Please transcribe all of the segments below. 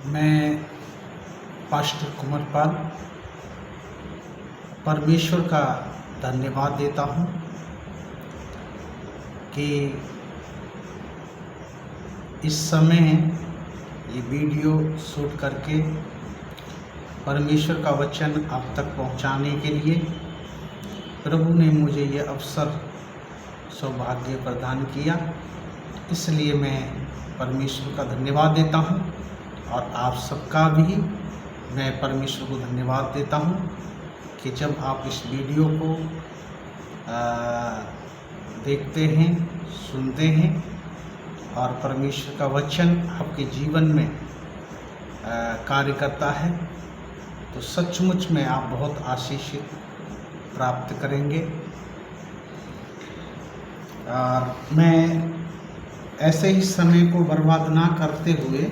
मैं पास्टर कुमारपाल परमेश्वर का धन्यवाद देता हूँ कि इस समय ये वीडियो शूट करके परमेश्वर का वचन आप तक पहुँचाने के लिए प्रभु ने मुझे ये अवसर सौभाग्य प्रदान किया। इसलिए मैं परमेश्वर का धन्यवाद देता हूँ और आप सबका भी मैं परमेश्वर को धन्यवाद देता हूँ कि जब आप इस वीडियो को देखते हैं, सुनते हैं और परमेश्वर का वचन आपके जीवन में कार्य करता है तो सचमुच में आप बहुत आशीषित प्राप्त करेंगे। और मैं ऐसे ही समय को बर्बाद ना करते हुए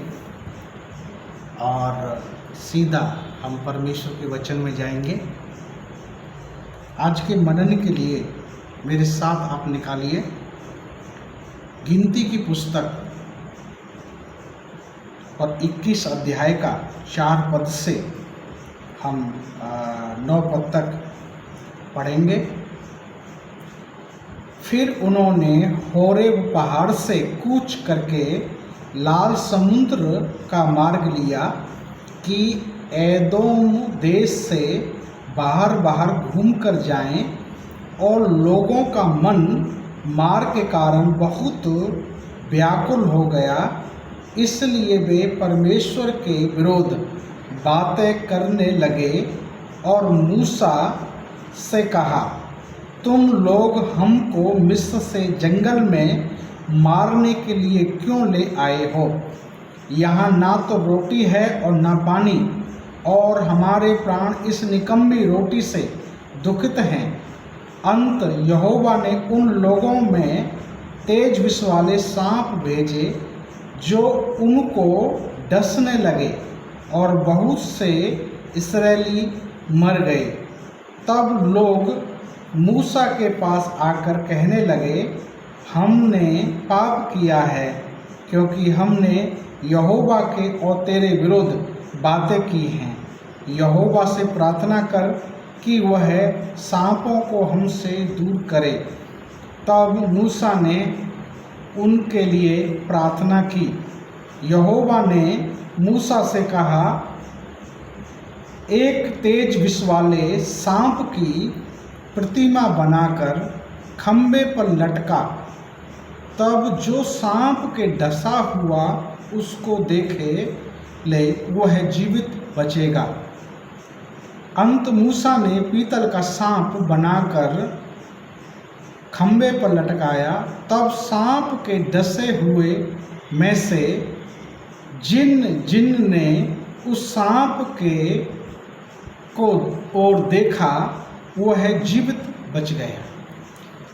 और सीधा हम परमेश्वर के वचन में जाएंगे। आज के मनन के लिए मेरे साथ आप निकालिए गिनती की पुस्तक और 21 अध्याय का 4 पद से हम 9 पद तक पढ़ेंगे। फिर उन्होंने होरेब पहाड़ से कूच करके लाल समुद्र का मार्ग लिया कि एदोम देश से बाहर बाहर घूम कर जाएं, और लोगों का मन मार के कारण बहुत व्याकुल हो गया। इसलिए वे परमेश्वर के विरोध बातें करने लगे और मूसा से कहा, तुम लोग हमको मिस्र से जंगल में मारने के लिए क्यों ले आए हो? यहाँ ना तो रोटी है और ना पानी, और हमारे प्राण इस निकम्मी रोटी से दुखित हैं। अंत यहोवा ने उन लोगों में तेज विष वाले सांप भेजे जो उनको डसने लगे, और बहुत से इस्राएली मर गए। तब लोग मूसा के पास आकर कहने लगे, हमने पाप किया है, क्योंकि हमने यहोवा के और तेरे विरुद्ध बातें की हैं। यहोवा से प्रार्थना कर कि वह सांपों को हमसे दूर करे। तब मूसा ने उनके लिए प्रार्थना की। यहोवा ने मूसा से कहा, एक तेज विष वाले सांप की प्रतिमा बनाकर खंबे पर लटका। तब जो सांप के डसा हुआ उसको देखे ले वह जीवित बचेगा। अंत मूसा ने पीतल का सांप बनाकर खंबे पर लटकाया। तब सांप के डसे हुए में से जिन ने उस सांप के को और देखा वह जीवित बच गया।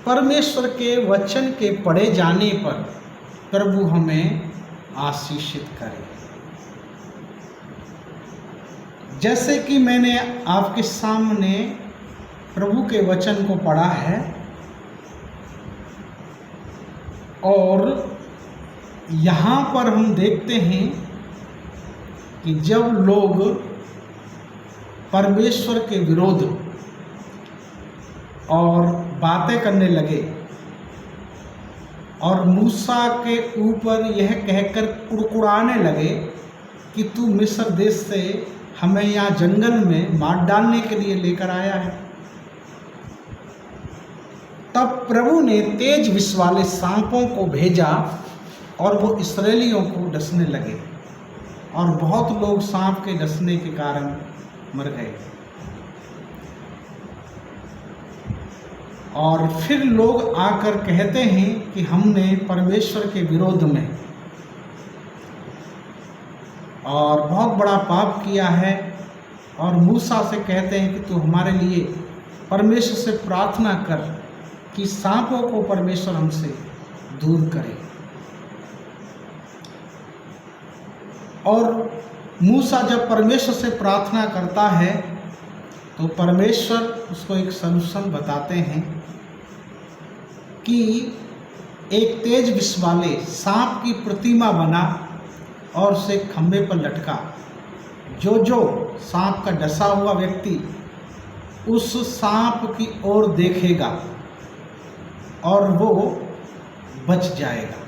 परमेश्वर के वचन के पढ़े जाने पर प्रभु हमें आशीषित करे। जैसे कि मैंने आपके सामने प्रभु के वचन को पढ़ा है, और यहाँ पर हम देखते हैं कि जब लोग परमेश्वर के विरोध और बातें करने लगे और मूसा के ऊपर यह कहकर कुड़कुड़ाने लगे कि तू मिस्र देश से हमें यहाँ जंगल में मार डालने के लिए लेकर आया है, तब प्रभु ने तेज विष वाले सांपों को भेजा और वो इस्राएलियों को डसने लगे, और बहुत लोग सांप के डसने के कारण मर गए। और फिर लोग आकर कहते हैं कि हमने परमेश्वर के विरोध में और बहुत बड़ा पाप किया है, और मूसा से कहते हैं कि तू हमारे लिए परमेश्वर से प्रार्थना कर कि सांपों को परमेश्वर हमसे दूर करे। और मूसा जब परमेश्वर से प्रार्थना करता है तो परमेश्वर उसको एक सलूशन बताते हैं कि एक तेज विष वाले सांप की प्रतिमा बना और उसे खंभे पर लटका। जो जो सांप का डसा हुआ व्यक्ति उस सांप की ओर देखेगा और वो बच जाएगा।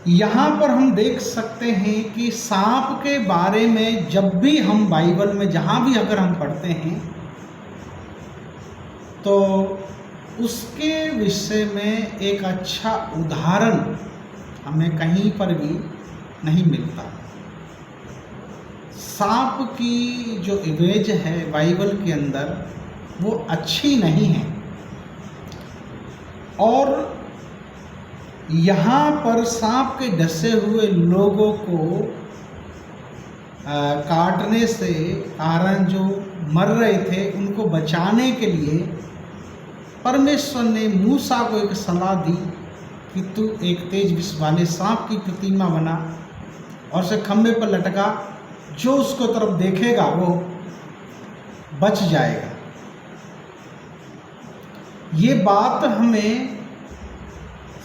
यहाँ पर हम देख सकते हैं कि सांप के बारे में जब भी हम बाइबल में जहाँ भी अगर हम पढ़ते हैं तो उसके विषय में एक अच्छा उदाहरण हमें कहीं पर भी नहीं मिलता। सांप की जो इमेज है बाइबल के अंदर वो अच्छी नहीं है, और यहाँ पर सांप के डसे हुए लोगों को काटने से कारण जो मर रहे थे उनको बचाने के लिए परमेश्वर ने मूसा को एक सलाह दी कि तू एक तेज विष वाले सांप की प्रतिमा बना और उसे खंभे पर लटका, जो उसको तरफ देखेगा वो बच जाएगा। ये बात हमें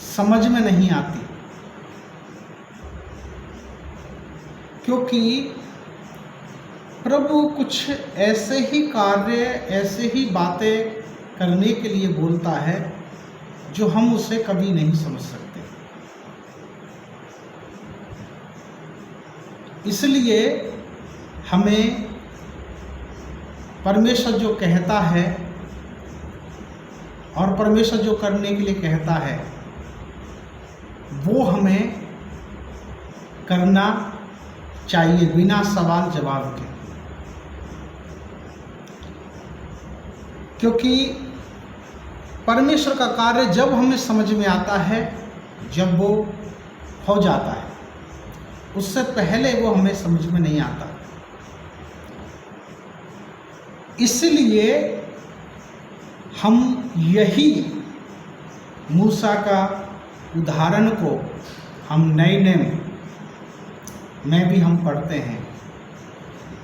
समझ में नहीं आती, क्योंकि प्रभु कुछ ऐसे ही कार्य, ऐसे ही बातें करने के लिए बोलता है जो हम उसे कभी नहीं समझ सकते। इसलिए हमें परमेश्वर जो कहता है और परमेश्वर जो करने के लिए कहता है वो हमें करना चाहिए बिना सवाल जवाब के, क्योंकि परमेश्वर का कार्य जब हमें समझ में आता है, जब वो हो जाता है, उससे पहले वो हमें समझ में नहीं आता। इसलिए हम यही मूसा का उदाहरण को हम नए नियम में भी हम पढ़ते हैं।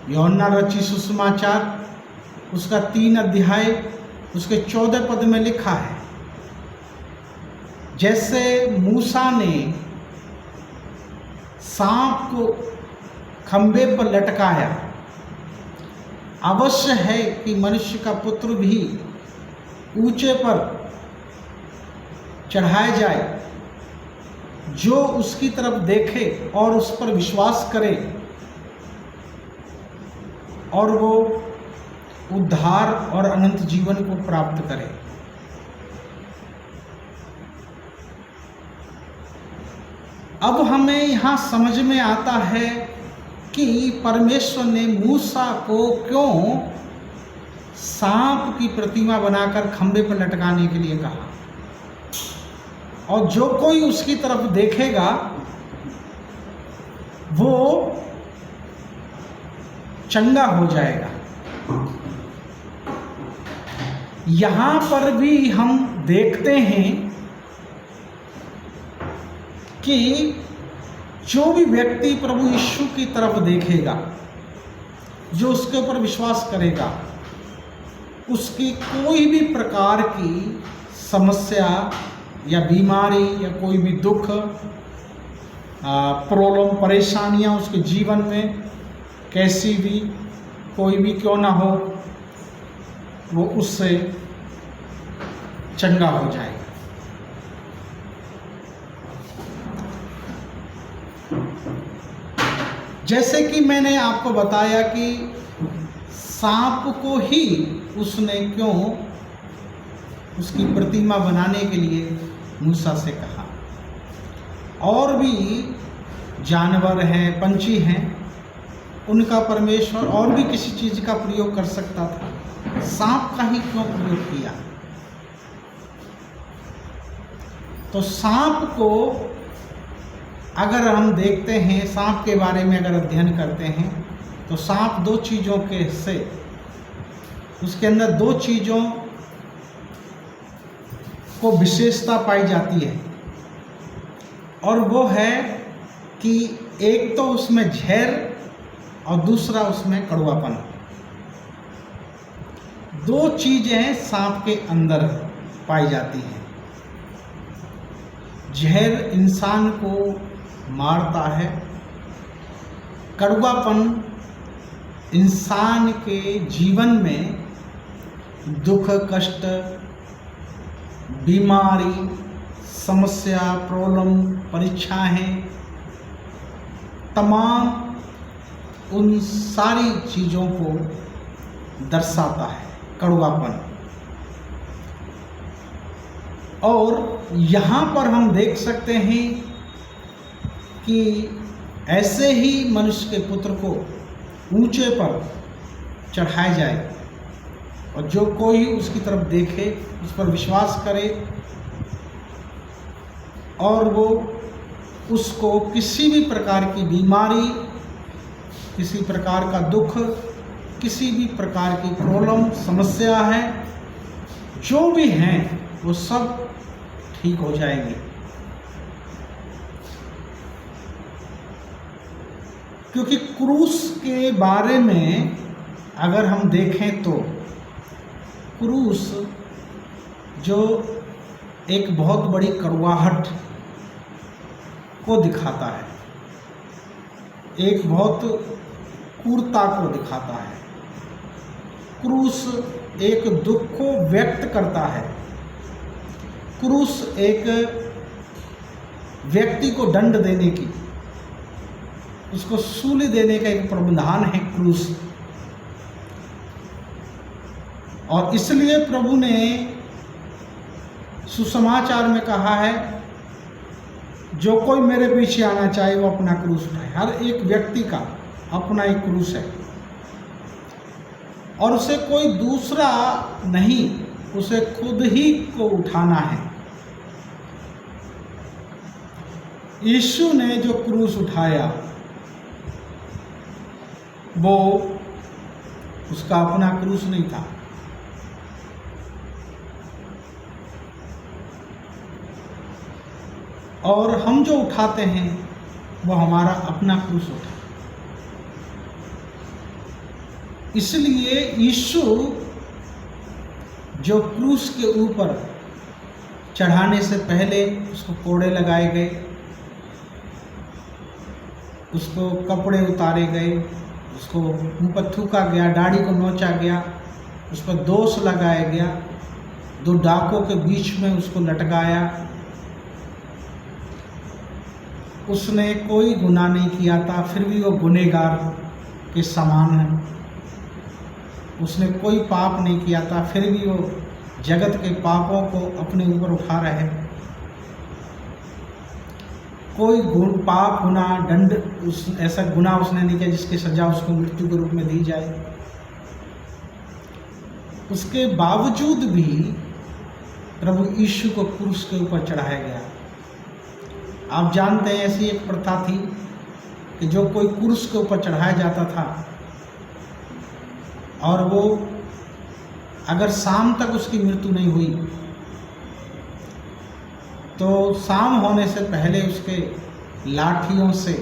यूहन्ना रचित सुसमाचार उसका 3 अध्याय उसके 14 पद में लिखा है, जैसे मूसा ने सांप को खंभे पर लटकाया, अवश्य है कि मनुष्य का पुत्र भी ऊंचे पर चढ़ाया जाए। जो उसकी तरफ देखे और उस पर विश्वास करे और वो उद्धार और अनंत जीवन को प्राप्त करे। अब हमें यहाँ समझ में आता है कि परमेश्वर ने मूसा को क्यों सांप की प्रतिमा बनाकर खंभे पर लटकाने के लिए कहा, और जो कोई उसकी तरफ देखेगा वो चंगा हो जाएगा। यहाँ पर भी हम देखते हैं कि जो भी व्यक्ति प्रभु यीशु की तरफ देखेगा, जो उसके ऊपर विश्वास करेगा, उसकी कोई भी प्रकार की समस्या या बीमारी या कोई भी दुख, प्रॉब्लम, परेशानियां उसके जीवन में कैसी भी कोई भी क्यों ना हो, वो उससे चंगा हो जाएगा। जैसे कि मैंने आपको बताया कि सांप को ही उसने क्यों उसकी प्रतिमा बनाने के लिए मूसा से कहा। और भी जानवर हैं, पंछी हैं, उनका परमेश्वर और भी किसी चीज़ का प्रयोग कर सकता था, सांप का ही क्यों प्रयोग किया? तो सांप को अगर हम देखते हैं, सांप के बारे में अगर अध्ययन करते हैं तो सांप 2 चीज़ों के से उसके अंदर 2 चीज़ों को विशेषता पाई जाती है, और वो है कि एक तो उसमें जहर और दूसरा उसमें कड़वापन। 2 चीज़ें सांप के अंदर पाई जाती हैं। जहर इंसान को मारता है। कड़वापन इंसान के जीवन में दुख, कष्ट, बीमारी, समस्या, प्रॉब्लम, परीक्षाएं, तमाम उन सारी चीज़ों को दर्शाता है कड़वापन। और यहाँ पर हम देख सकते हैं कि ऐसे ही मनुष्य के पुत्र को ऊंचे पर चढ़ाया जाए और जो कोई उसकी तरफ देखे, उस पर विश्वास करे और वो उसको किसी भी प्रकार की बीमारी, किसी प्रकार का दुख, किसी भी प्रकार की प्रॉब्लम, समस्या है, जो भी हैं वो सब ठीक हो जाएंगे। क्योंकि क्रूस के बारे में अगर हम देखें तो क्रूस जो एक बहुत बड़ी कड़वाहट को दिखाता है, एक बहुत क्रूरता को दिखाता है। क्रूस एक दुख को व्यक्त करता है। क्रूस एक व्यक्ति को दंड देने की, उसको सूली देने का एक प्रावधान है क्रूस। और इसलिए प्रभु ने सुसमाचार में कहा है, जो कोई मेरे पीछे आना चाहे वो अपना क्रूस उठाए। हर एक व्यक्ति का अपना एक क्रूस है और उसे कोई दूसरा नहीं, उसे खुद ही को उठाना है। यीशु ने जो क्रूस उठाया वो उसका अपना क्रूस नहीं था, और हम जो उठाते हैं वो हमारा अपना क्रूस उठा। इसलिए यीशु जो क्रूस के ऊपर चढ़ाने से पहले उसको कोड़े लगाए गए, उसको कपड़े उतारे गए, उसको मुंह पर थूका गया, दाढ़ी को नोचा गया, उस पर दोष लगाया गया, दो डाकों के बीच में उसको लटकाया। उसने कोई गुनाह नहीं किया था, फिर भी वो गुनहगार के समान है। उसने कोई पाप नहीं किया था, फिर भी वो जगत के पापों को अपने ऊपर उठा रहे। कोई पाप, गुनाह, दंड, ऐसा गुनाह उसने नहीं किया जिसकी सजा उसको मृत्यु के रूप में दी जाए। उसके बावजूद भी प्रभु यीशु को क्रूस के ऊपर चढ़ाया गया। आप जानते हैं ऐसी एक प्रथा थी कि जो कोई क्रूस के ऊपर चढ़ाया जाता था और वो अगर शाम तक उसकी मृत्यु नहीं हुई तो शाम होने से पहले उसके लाठियों से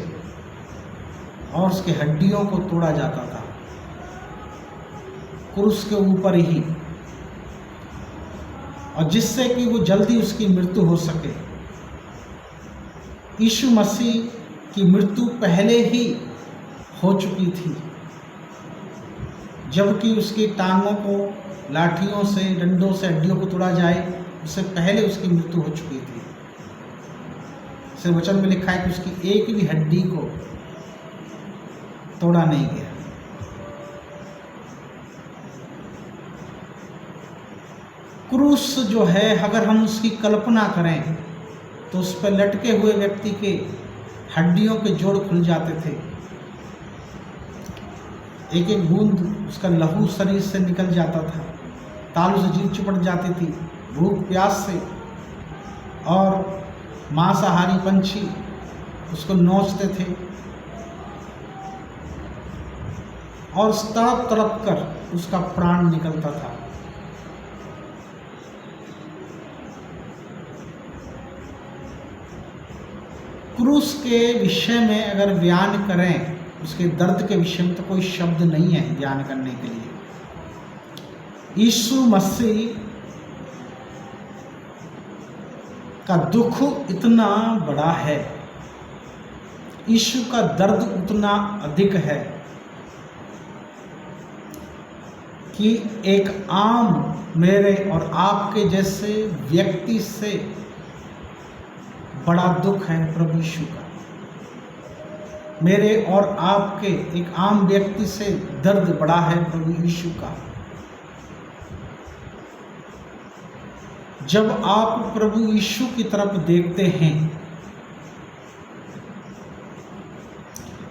और उसके हड्डियों को तोड़ा जाता था क्रूस के ऊपर ही, और जिससे कि वो जल्दी उसकी मृत्यु हो सके। यीशु मसीह की मृत्यु पहले ही हो चुकी थी, जबकि उसकी टांगों को लाठियों से, डंडों से हड्डियों को तोड़ा जाए उससे पहले उसकी मृत्यु हो चुकी थी। इस वचन में लिखा है कि उसकी एक भी हड्डी को तोड़ा नहीं गया। क्रूस जो है, अगर हम उसकी कल्पना करें तो उस पर लटके हुए व्यक्ति के हड्डियों के जोड़ खुल जाते थे, एक एक बूंद उसका लहू शरीर से निकल जाता था, तालू से जीभ चिपट जाती थी भूख प्यास से, और मांसाहारी पंछी उसको नोचते थे और तड़प तड़प कर उसका प्राण निकलता था। क्रूस के विषय में अगर बयान करें, उसके दर्द के विषय में, तो कोई शब्द नहीं है बयान करने के लिए। यीशु मसीह का दुख इतना बड़ा है यीशु का दर्द उतना अधिक है कि एक आम मेरे और आपके जैसे व्यक्ति से बड़ा दुख है प्रभु यीशु का। मेरे और आपके एक आम व्यक्ति से दर्द बड़ा है प्रभु यीशु का। जब आप प्रभु यीशु की तरफ देखते हैं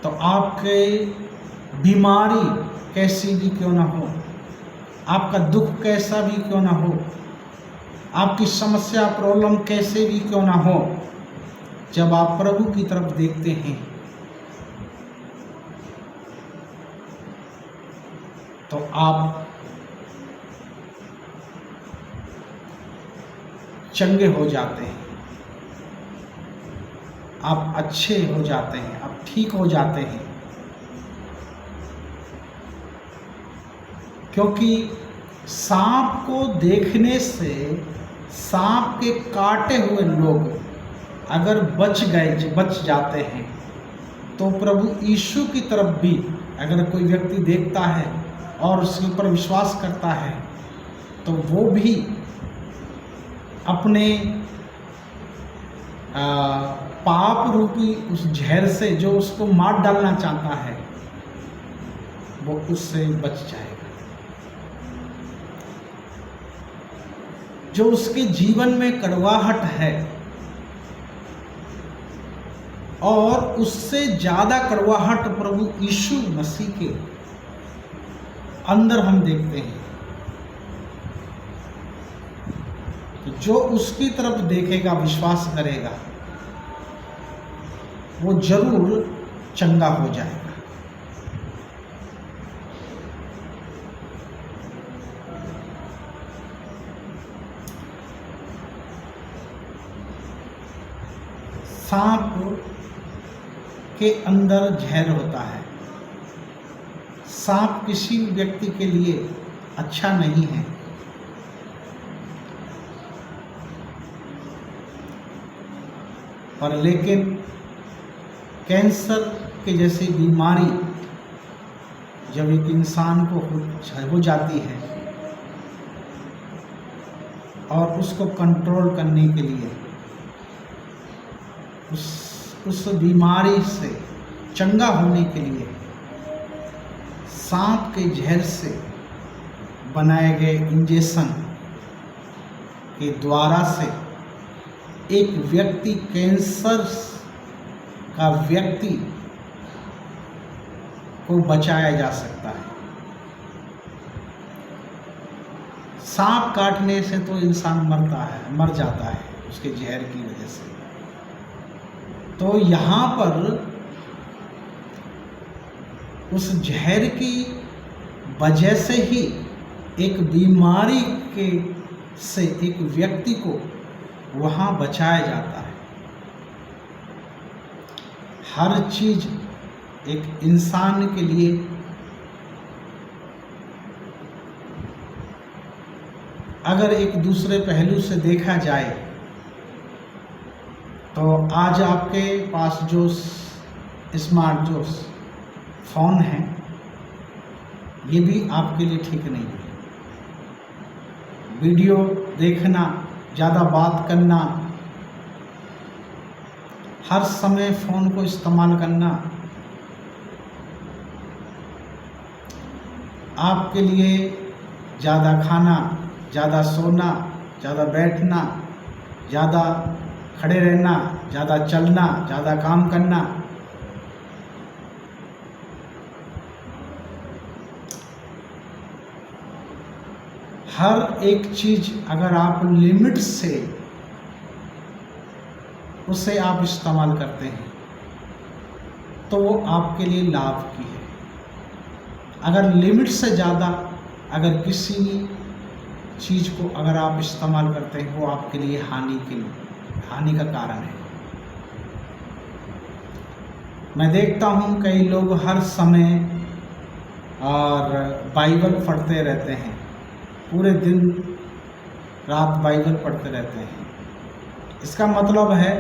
तो आपके बीमारी कैसी भी क्यों ना हो, आपका दुख कैसा भी क्यों ना हो, आपकी समस्या प्रॉब्लम कैसे भी क्यों ना हो, जब आप प्रभु की तरफ देखते हैं तो आप चंगे हो जाते हैं, आप अच्छे हो जाते हैं, आप ठीक हो जाते हैं। क्योंकि सांप को देखने से सांप के काटे हुए लोग अगर बच जाते हैं, तो प्रभु यीशु की तरफ भी अगर कोई व्यक्ति देखता है और उसके ऊपर विश्वास करता है तो वो भी अपने पाप रूपी उस जहर से जो उसको मार डालना चाहता है वो उससे बच जाएगा। जो उसके जीवन में कड़वाहट है और उससे ज़्यादा कड़वाहट प्रभु यीशु मसीह के अंदर हम देखते हैं, तो जो उसकी तरफ देखेगा, विश्वास करेगा, वो जरूर चंगा हो जाएगा। सांप के अंदर जहर होता है। सांप किसी व्यक्ति के लिए अच्छा नहीं है। पर लेकिन कैंसर के जैसी बीमारी जब एक इंसान को हो जाती है और उसको कंट्रोल करने के लिए, उस बीमारी से चंगा होने के लिए सांप के जहर से बनाए गए इंजेक्शन के द्वारा से एक व्यक्ति, कैंसर का व्यक्ति को बचाया जा सकता है। सांप काटने से तो इंसान मर जाता है उसके जहर की वजह से। तो यहाँ पर उस जहर की वजह से ही एक बीमारी से एक व्यक्ति को वहाँ बचाया जाता है। हर चीज एक इंसान के लिए अगर एक दूसरे पहलू से देखा जाए तो आज आपके पास जो स्मार्ट जो फ़ोन है ये भी आपके लिए ठीक नहीं है। वीडियो देखना, ज़्यादा बात करना, हर समय फ़ोन को इस्तेमाल करना आपके लिए ज़्यादा खाना, ज़्यादा सोना, ज़्यादा बैठना, ज़्यादा खड़े रहना, ज़्यादा चलना, ज़्यादा काम करना, हर एक चीज़ अगर आप लिमिट से उसे आप इस्तेमाल करते हैं तो वो आपके लिए लाभ की है। अगर लिमिट से ज़्यादा अगर किसी चीज़ को अगर आप इस्तेमाल करते हैं वो आपके लिए हानि का कारण है। मैं देखता हूँ कई लोग हर समय और बाइबल पढ़ते रहते हैं, पूरे दिन रात बाइबल पढ़ते रहते हैं। इसका मतलब है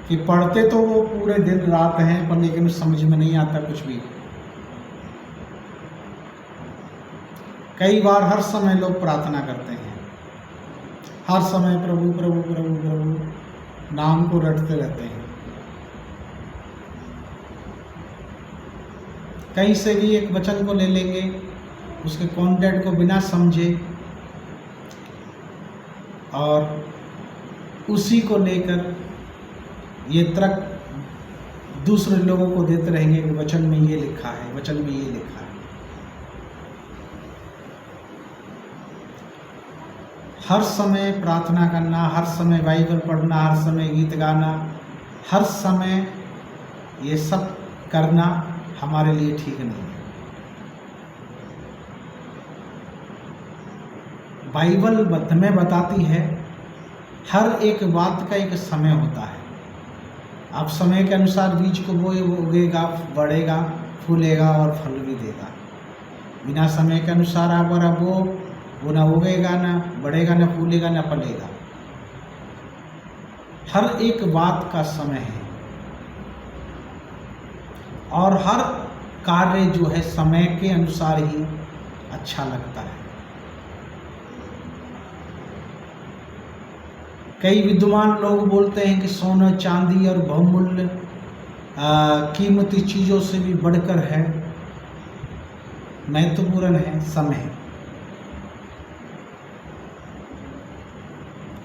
कि पढ़ते तो वो पूरे दिन रात हैं पर लेकिन समझ में नहीं आता कुछ भी। कई बार हर समय लोग प्रार्थना करते हैं, हर समय प्रभु प्रभु प्रभु प्रभु नाम को रटते रहते हैं, कहीं से भी एक वचन को ले लेंगे, उसके कंटेंट को बिना समझे और उसी को लेकर ये तर्क दूसरे लोगों को देते रहेंगे कि वचन में ये लिखा है, वचन में ये लिखा है। हर समय प्रार्थना करना, हर समय बाइबल पढ़ना, हर समय गीत गाना, हर समय ये सब करना हमारे लिए ठीक नहीं है। बाइबल में बताती है हर एक बात का एक समय होता है। आप समय के अनुसार बीज को बोए, वो उगेगा, बढ़ेगा, फूलेगा और फल भी देगा। बिना समय के अनुसार आप अगर वो ना उगेगा, ना बढ़ेगा, ना फूलेगा, ना फलेगा। हर एक बात का समय है और हर कार्य जो है समय के अनुसार ही अच्छा लगता है। कई विद्वान लोग बोलते हैं कि सोना, चांदी और बहुमूल्य कीमती चीज़ों से भी बढ़कर है, महत्वपूर्ण है समय।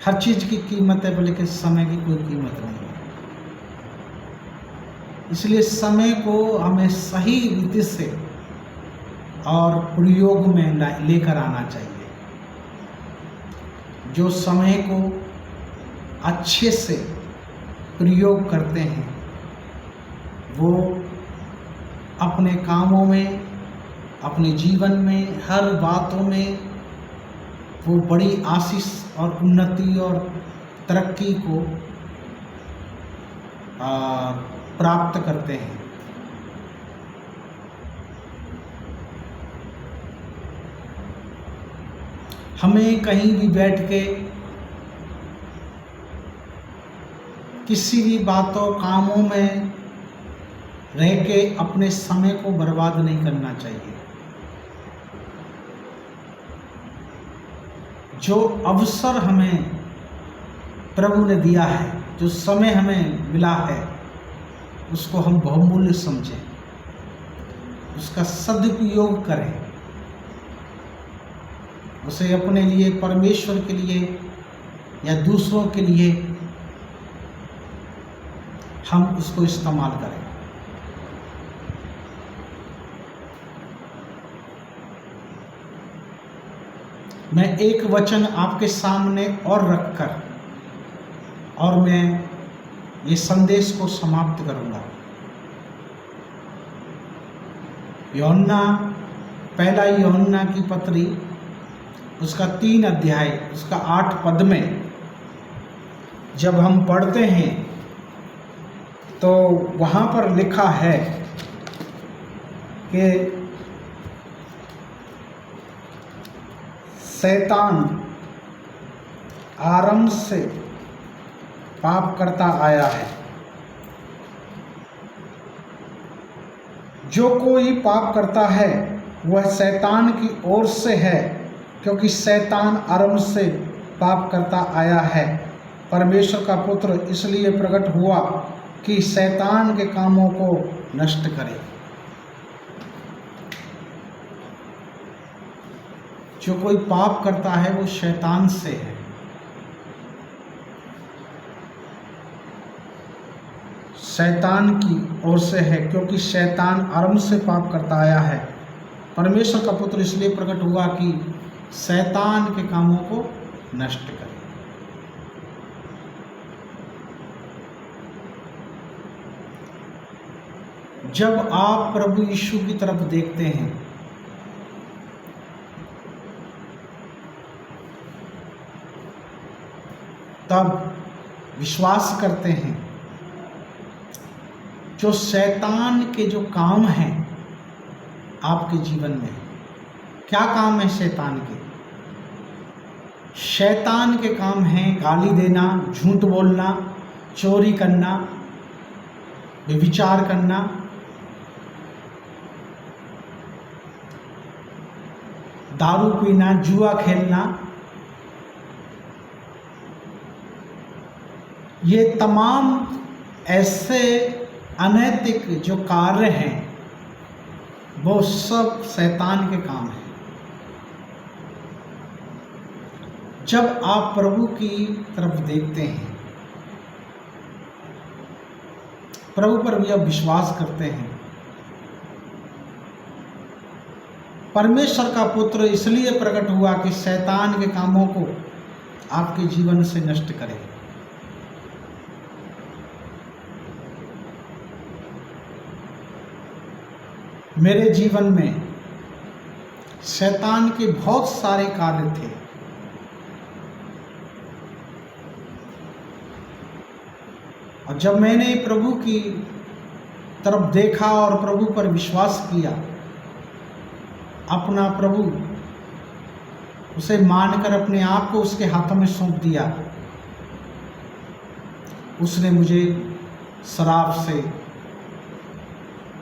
हर चीज़ की कीमत है, लेकिन समय की कोई कीमत नहीं है। इसलिए समय को हमें सही रीति से और प्रयोग में लेकर आना चाहिए। जो समय को अच्छे से प्रयोग करते हैं वो अपने कामों में, अपने जीवन में, हर बातों में वो बड़ी आशीष और उन्नति और तरक्की को प्राप्त करते हैं। हमें कहीं भी बैठ के किसी भी बातों, कामों में रह के अपने समय को बर्बाद नहीं करना चाहिए। जो अवसर हमें प्रभु ने दिया है, जो समय हमें मिला है, उसको हम बहुमूल्य समझें, उसका सदुपयोग करें, उसे अपने लिए, परमेश्वर के लिए या दूसरों के लिए हम उसको इस्तेमाल करें। मैं एक वचन आपके सामने और रखकर और मैं ये संदेश को समाप्त करूंगा। यूहन्ना, पहला यूहन्ना की पत्री, उसका 3 अध्याय, उसका 8 पद में जब हम पढ़ते हैं तो वहाँ पर लिखा है कि शैतान आरंभ से पाप करता आया है। जो कोई पाप करता है वह शैतान की ओर से है, क्योंकि शैतान आरंभ से पाप करता आया है। परमेश्वर का पुत्र इसलिए प्रकट हुआ कि शैतान के कामों को नष्ट करे। जो कोई पाप करता है वो शैतान से है। शैतान की ओर से है, क्योंकि शैतान आरंभ से पाप करता आया है। परमेश्वर का पुत्र इसलिए प्रकट हुआ कि शैतान के कामों को नष्ट करे। जब आप प्रभु यीशु की तरफ देखते हैं तब विश्वास करते हैं जो शैतान के जो काम हैं आपके जीवन में, क्या काम है शैतान के? शैतान के काम हैं गाली देना, झूठ बोलना, चोरी करना, व्यभिचार करना, दारू पीना, जुआ खेलना, ये तमाम ऐसे अनैतिक जो कार्य हैं वो सब शैतान के काम हैं। जब आप प्रभु की तरफ देखते हैं, प्रभु पर भी आप विश्वास करते हैं, परमेश्वर का पुत्र इसलिए प्रकट हुआ कि शैतान के कामों को आपके जीवन से नष्ट करे। मेरे जीवन में शैतान के बहुत सारे कार्य थे, और जब मैंने प्रभु की तरफ देखा और प्रभु पर विश्वास किया, अपना प्रभु उसे मानकर अपने आप को उसके हाथों में सौंप दिया, उसने मुझे शराब से,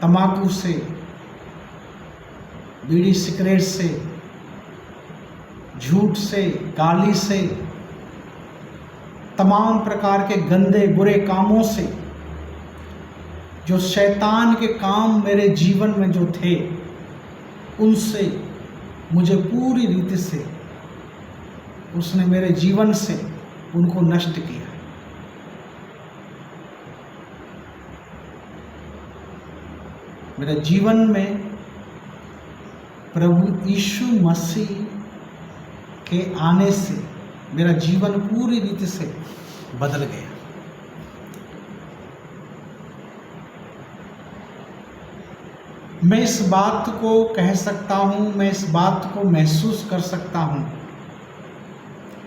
तंबाकू से, बीड़ी सिगरेट से, झूठ से, गाली से, तमाम प्रकार के गंदे बुरे कामों से, जो शैतान के काम मेरे जीवन में जो थे, उनसे मुझे पूरी रीति से उसने मेरे जीवन से उनको नष्ट किया। मेरे जीवन में प्रभु यीशु मसीह के आने से मेरा जीवन पूरी रीति से बदल गया। मैं इस बात को कह सकता हूँ, मैं इस बात को महसूस कर सकता हूँ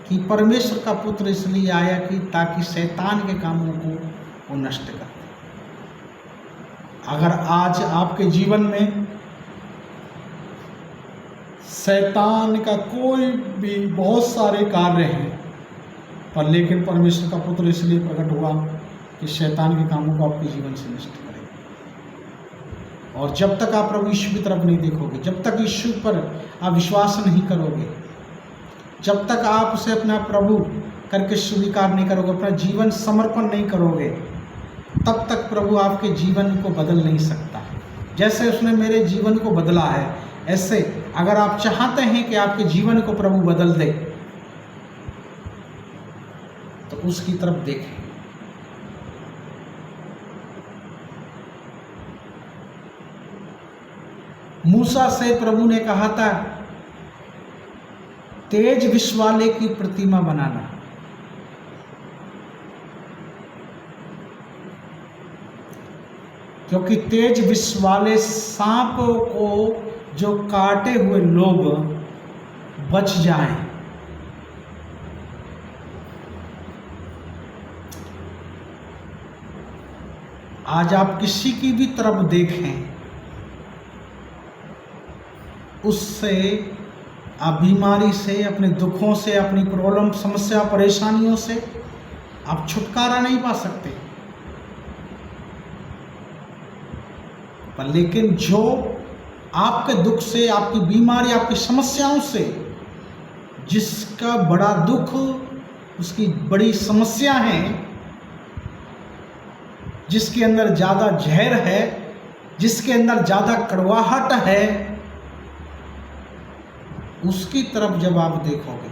कि परमेश्वर का पुत्र इसलिए आया कि ताकि शैतान के कामों को वो नष्ट कर। अगर आज आपके जीवन में शैतान का कोई भी बहुत सारे कार्य हैं, पर लेकिन परमेश्वर का पुत्र इसलिए प्रकट हुआ कि शैतान के कामों को आपके जीवन से नष्ट करे। और जब तक आप प्रभु यीशु की तरफ नहीं देखोगे, जब तक यीशु पर आप विश्वास नहीं करोगे, जब तक आप उसे अपना प्रभु करके स्वीकार नहीं करोगे, अपना जीवन समर्पण नहीं करोगे, तब तक प्रभु आपके जीवन को बदल नहीं सकता। जैसे उसने मेरे जीवन को बदला है, ऐसे अगर आप चाहते हैं कि आपके जीवन को प्रभु बदल दे, तो उसकी तरफ देखें। मूसा से प्रभु ने कहा था तेज विष वाले की प्रतिमा बनाना, क्योंकि तेज विष वाले सांप को जो काटे हुए लोग बच जाएं। आज आप किसी की भी तरफ देखें, उससे आप बीमारी से, अपने दुखों से, अपनी प्रॉब्लम, समस्या, परेशानियों से आप छुटकारा नहीं पा सकते। पर लेकिन जो आपके दुख से, आपकी बीमारी, आपकी समस्याओं से, जिसका बड़ा दुख, उसकी बड़ी समस्या है, जिसके अंदर ज़्यादा जहर है, जिसके अंदर ज़्यादा कड़वाहट है, उसकी तरफ जब आप देखोगे,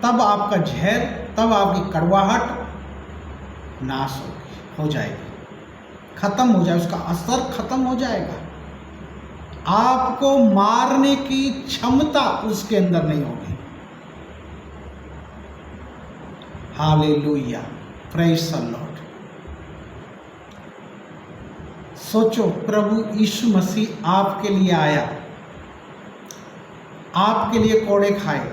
तब आपका जहर, तब आपकी कड़वाहट नाश हो जाएगी, खत्म हो जाए, उसका असर खत्म हो जाएगा। आपको मारने की क्षमता उसके अंदर नहीं होगी। Hallelujah, praise the Lord. सोचो, प्रभु यीशु मसीह आपके लिए आया, आपके लिए कोड़े खाए,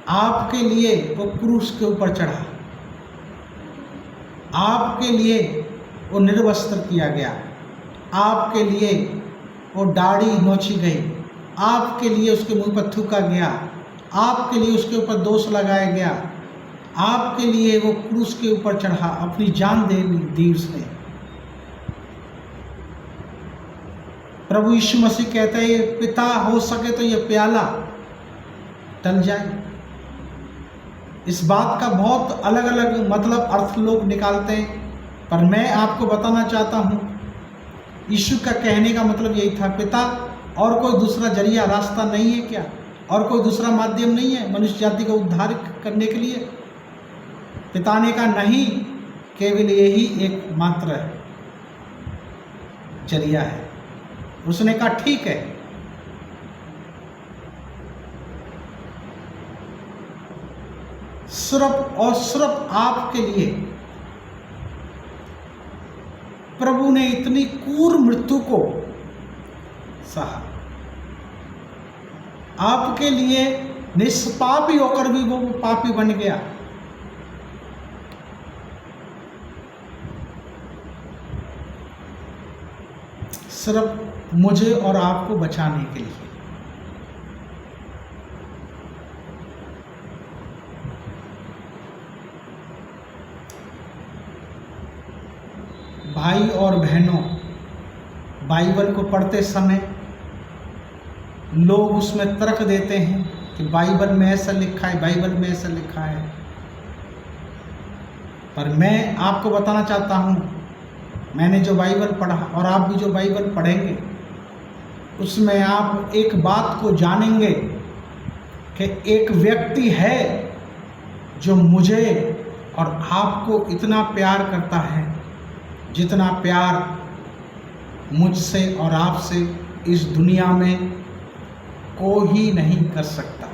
आपके लिए वो क्रूस के ऊपर चढ़ा, आपके लिए वो निर्वस्त्र किया गया, आपके लिए वो दाढ़ी नोची गई, आपके लिए उसके मुंह पर थूका गया, आपके लिए उसके ऊपर दोष लगाया गया, आपके लिए वो क्रूस के ऊपर चढ़ा, अपनी जान दे दी उसने। प्रभु यीशु मसीह कहते हैं, ये पिता हो सके तो ये प्याला टल जाए। इस बात का बहुत अलग अलग मतलब अर्थ लोग निकालते हैं, पर मैं आपको बताना चाहता हूँ यीशु का कहने का मतलब यही था, पिता और कोई दूसरा जरिया रास्ता नहीं है क्या? और कोई दूसरा माध्यम नहीं है मनुष्य जाति को उद्धार करने के लिए? पिता ने कहा नहीं, केवल यही एक मात्र जरिया है। उसने कहा ठीक है। सिर्फ और सिर्फ आपके लिए प्रभु ने इतनी क्रूर मृत्यु को सहा। आपके लिए निष्पापी होकर भी वो पापी बन गया। सिर्फ मुझे और आपको बचाने के लिए। भाई और बहनों, बाइबल को पढ़ते समय लोग उसमें तर्क देते हैं कि बाइबल में ऐसा लिखा है, बाइबल में ऐसा लिखा है। पर मैं आपको बताना चाहता हूँ, मैंने जो बाइबल पढ़ा और आप भी जो बाइबल पढ़ेंगे, उसमें आप एक बात को जानेंगे कि एक व्यक्ति है जो मुझे और आपको इतना प्यार करता है जितना प्यार मुझसे और आपसे इस दुनिया में कोई नहीं कर सकता।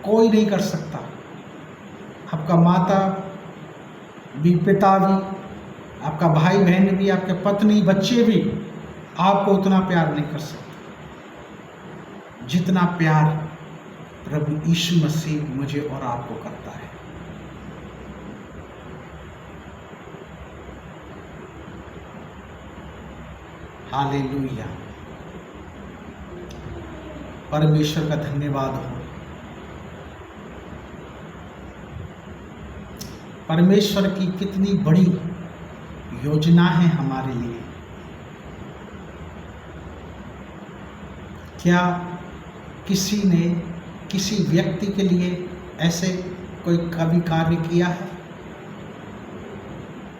कोई नहीं कर सकता। आपका माता भी, पिता भी, आपका भाई बहन भी, आपके पत्नी बच्चे भी आपको उतना प्यार नहीं कर सकते जितना प्यार प्रभु यीशु मसीह मुझे और आपको करता है। हालेलुया। परमेश्वर का धन्यवाद हो। परमेश्वर की कितनी बड़ी योजना है हमारे लिए। क्या किसी ने किसी व्यक्ति के लिए ऐसे कोई कभी कार्य किया है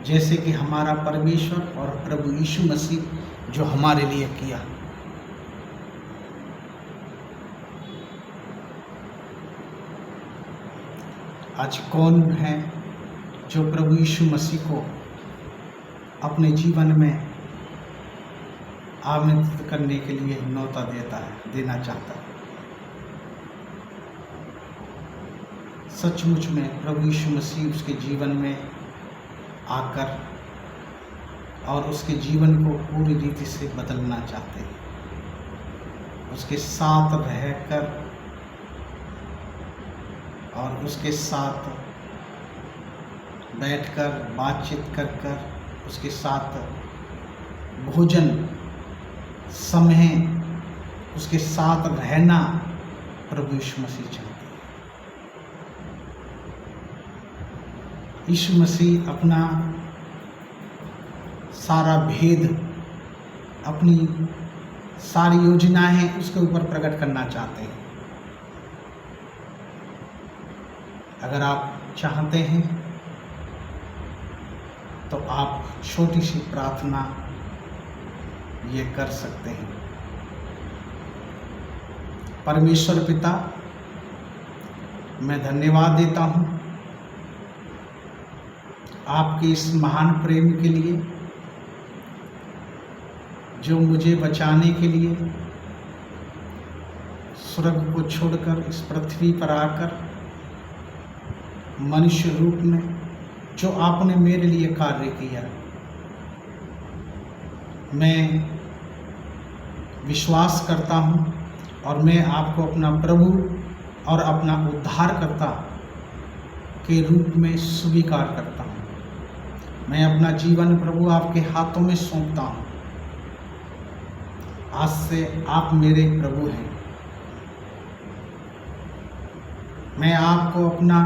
जैसे कि हमारा परमेश्वर और प्रभु यीशु मसीह जो हमारे लिए किया? आज कौन है जो प्रभु यीशु मसीह को अपने जीवन में आमंत्रित करने के लिए न्योता देना चाहता है? सचमुच में प्रभु यीशु मसीह उसके जीवन में आकर और उसके जीवन को पूरी रीति से बदलना चाहते हैं। उसके साथ रहकर और उसके साथ बैठकर बातचीत कर उसके साथ भोजन समय उसके साथ रहना प्रभु यीशु मसीह चाहते हैं। यीशु मसीह अपना सारा भेद, अपनी सारी योजनाएं उसके ऊपर प्रकट करना चाहते हैं। अगर आप चाहते हैं तो आप छोटी सी प्रार्थना ये कर सकते हैं। परमेश्वर पिता, मैं धन्यवाद देता हूँ आपके इस महान प्रेम के लिए जो मुझे बचाने के लिए स्वर्ग को छोड़कर इस पृथ्वी पर आकर मनुष्य रूप में जो आपने मेरे लिए कार्य किया। मैं विश्वास करता हूँ और मैं आपको अपना प्रभु और अपना उद्धारकर्ता के रूप में स्वीकार करता हूँ। मैं अपना जीवन प्रभु आपके हाथों में सौंपता हूँ। आज से आप मेरे प्रभु हैं। मैं आपको अपना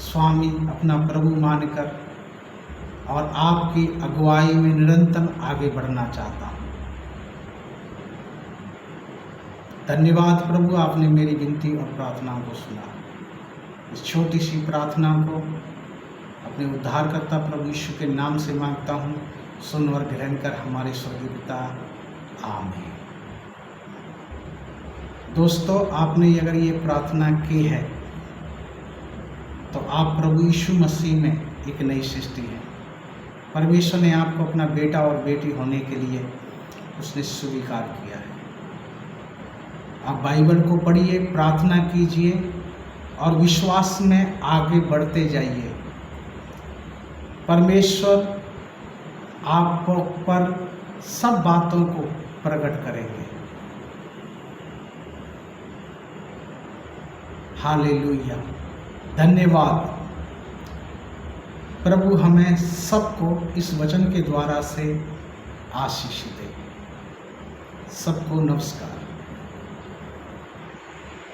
स्वामी, अपना प्रभु मानकर और आपकी अगुवाई में निरंतर आगे बढ़ना चाहता हूँ। धन्यवाद प्रभु, आपने मेरी विनती और प्रार्थना को सुना। इस छोटी सी प्रार्थना को अपने उद्धारकर्ता प्रभु यीशु के नाम से मांगता हूँ। सुन और ग्रहण कर हमारे स्वर्गीय पिता, आमीन। दोस्तों, आपने अगर ये प्रार्थना की है तो आप प्रभु यीशु मसीह में एक नई सृष्टि है। परमेश्वर ने आपको अपना बेटा और बेटी होने के लिए उसने स्वीकार किया है। आप बाइबल को पढ़िए, प्रार्थना कीजिए और विश्वास में आगे बढ़ते जाइए। परमेश्वर आप पर सब बातों को प्रकट करेंगे। हालेलुया, धन्यवाद। प्रभु हमें सबको इस वचन के द्वारा से आशीष दे। सबको नमस्कार।